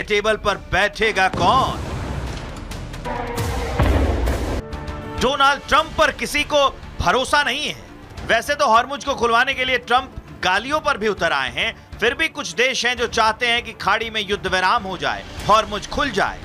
Table पर बैठेगा कौन? डोनाल्ड ट्रंप पर किसी को भरोसा नहीं है। वैसे तो हॉर्मुज को खुलवाने के लिए ट्रंप गालियों पर भी उतर आए हैं, फिर भी कुछ देश हैं जो चाहते हैं कि खाड़ी में युद्ध विराम हो जाए, हॉर्मुज खुल जाए।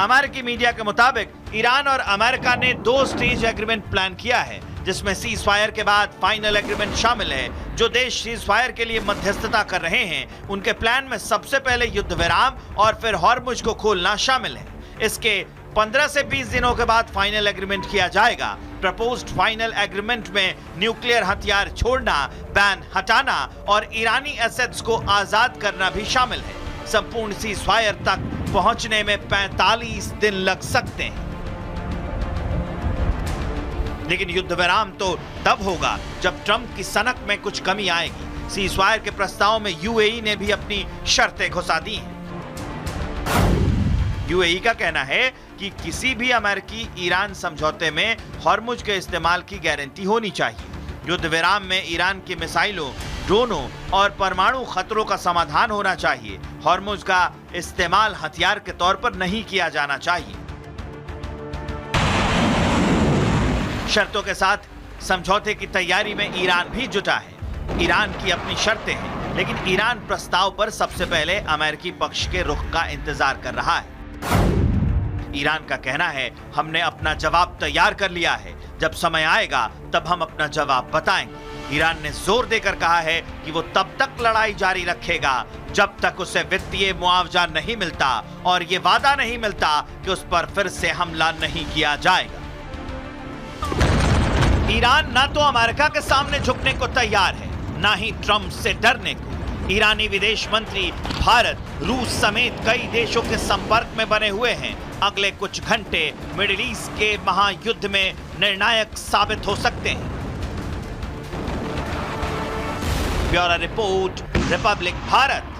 अमेरिकी मीडिया के मुताबिक ईरान और अमेरिका ने 2 स्टेज एग्रीमेंट प्लान किया है, जिसमें सीज फायर के बाद फाइनल एग्रीमेंट शामिल है। जो देश सीज फायर के लिए मध्यस्थता कर रहे हैं, उनके प्लान में सबसे पहले युद्ध विराम और फिर हॉर्मुज को खोलना शामिल है। इसके 15 से 20 दिनों के बाद फाइनल एग्रीमेंट किया जाएगा। प्रपोज्ड फाइनल एग्रीमेंट में न्यूक्लियर हथियार छोड़ना, बैन हटाना और ईरानी एसेट्स को आजाद करना भी शामिल है। संपूर्ण सीज फायर तक पहुंचने में 45 दिन लग सकते हैं। लेकिन युद्ध विराम तो तब होगा जब ट्रंप की सनक में कुछ कमी आएगी। सीज फायर के प्रस्ताव में यूएई ने भी अपनी शर्तें घुसा दी हैं। यूएई का कहना है कि किसी भी अमेरिकी ईरान समझौते में हॉर्मुज के इस्तेमाल की गारंटी होनी चाहिए। युद्ध विराम में ईरान की मिसाइलों, ड्रोनों और परमाणु खतरों का समाधान होना चाहिए। हॉर्मुज का इस्तेमाल हथियार के तौर पर नहीं किया जाना चाहिए। शर्तों के साथ समझौते की तैयारी में ईरान भी जुटा है। ईरान की अपनी शर्तें हैं, लेकिन ईरान प्रस्ताव पर सबसे पहले अमेरिकी पक्ष के रुख का इंतजार कर रहा है। ईरान का कहना है, हमने अपना जवाब तैयार कर लिया है, जब समय आएगा तब हम अपना जवाब बताएंगे। ईरान ने जोर देकर कहा है कि वो तब तक लड़ाई जारी रखेगा जब तक उसे वित्तीय मुआवजा नहीं मिलता और ये वादा नहीं मिलता कि उस पर फिर से हमला नहीं किया जाएगा। ईरान ना तो अमेरिका के सामने झुकने को तैयार है, ना ही ट्रंप से डरने को। ईरानी विदेश मंत्री भारत, रूस समेत कई देशों के संपर्क में बने हुए हैं। अगले कुछ घंटे मिडिल ईस्ट के महायुद्ध में निर्णायक साबित हो सकते हैं। Bureau report, Republic Bharat.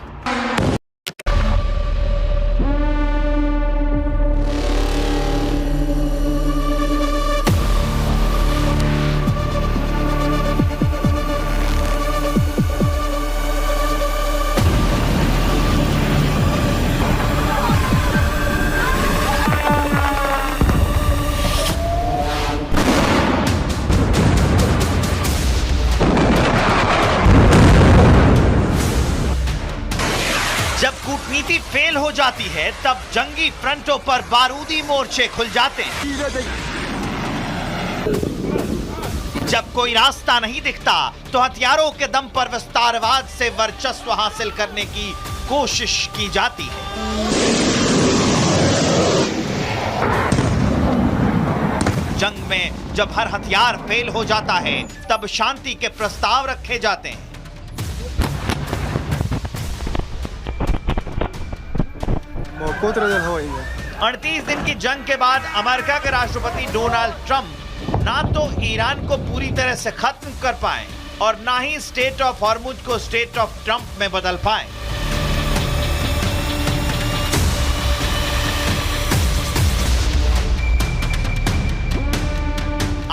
जब कूटनीति फेल हो जाती है, तब जंगी फ्रंटों पर बारूदी मोर्चे खुल जाते हैं। जब कोई रास्ता नहीं दिखता, तो हथियारों के दम पर विस्तारवाद से वर्चस्व हासिल करने की कोशिश की जाती है। जंग में जब हर हथियार फेल हो जाता है, तब शांति के प्रस्ताव रखे जाते हैं। हाँ, 38 दिन की जंग के बाद अमेरिका के राष्ट्रपति डोनाल्ड ट्रंप ना तो ईरान को पूरी तरह से खत्म कर पाए और ना ही स्टेट ऑफ हॉर्मुज को स्टेट ऑफ ट्रंप में बदल पाए।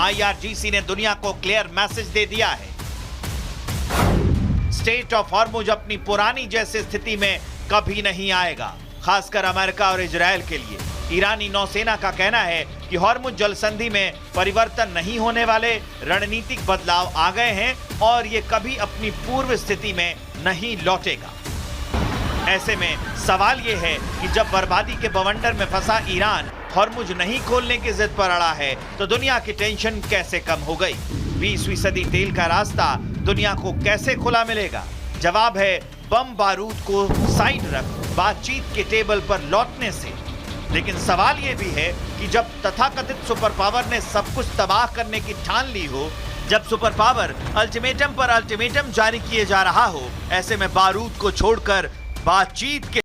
आईआरजीसी ने दुनिया को क्लियर मैसेज दे दिया है, स्टेट ऑफ हॉर्मुज अपनी पुरानी जैसी स्थिति में कभी नहीं आएगा, खासकर अमेरिका और इजरायल के लिए। ईरानी नौसेना का कहना है कि हॉर्मुज जल संधि में परिवर्तन नहीं होने वाले, रणनीतिक बदलाव आ गए हैं और ये कभी अपनी पूर्व स्थिति में नहीं लौटेगा। ऐसे में सवाल ये है कि जब बर्बादी के बवंडर में फंसा ईरान हॉर्मुज नहीं खोलने की जिद पर अड़ा है, तो दुनिया की टेंशन कैसे कम हो गई? 20वीं सदी तेल का रास्ता दुनिया को कैसे खुला मिलेगा? जवाब है, बम बारूद को साइड रख, बातचीत के टेबल पर लौटने से। लेकिन सवाल यह भी है कि जब तथाकथित सुपर पावर ने सब कुछ तबाह करने की ठान ली हो, जब सुपर पावर अल्टीमेटम पर अल्टीमेटम जारी किए जा रहा हो, ऐसे में बारूद को छोड़कर बातचीत के